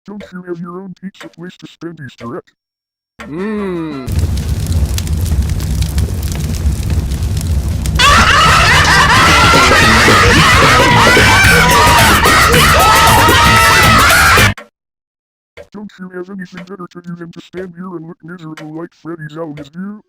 Don't you have your own pizza place to spend Easter at? Don't you have anything better to do than to stand here and look miserable like Freddy's owl is you?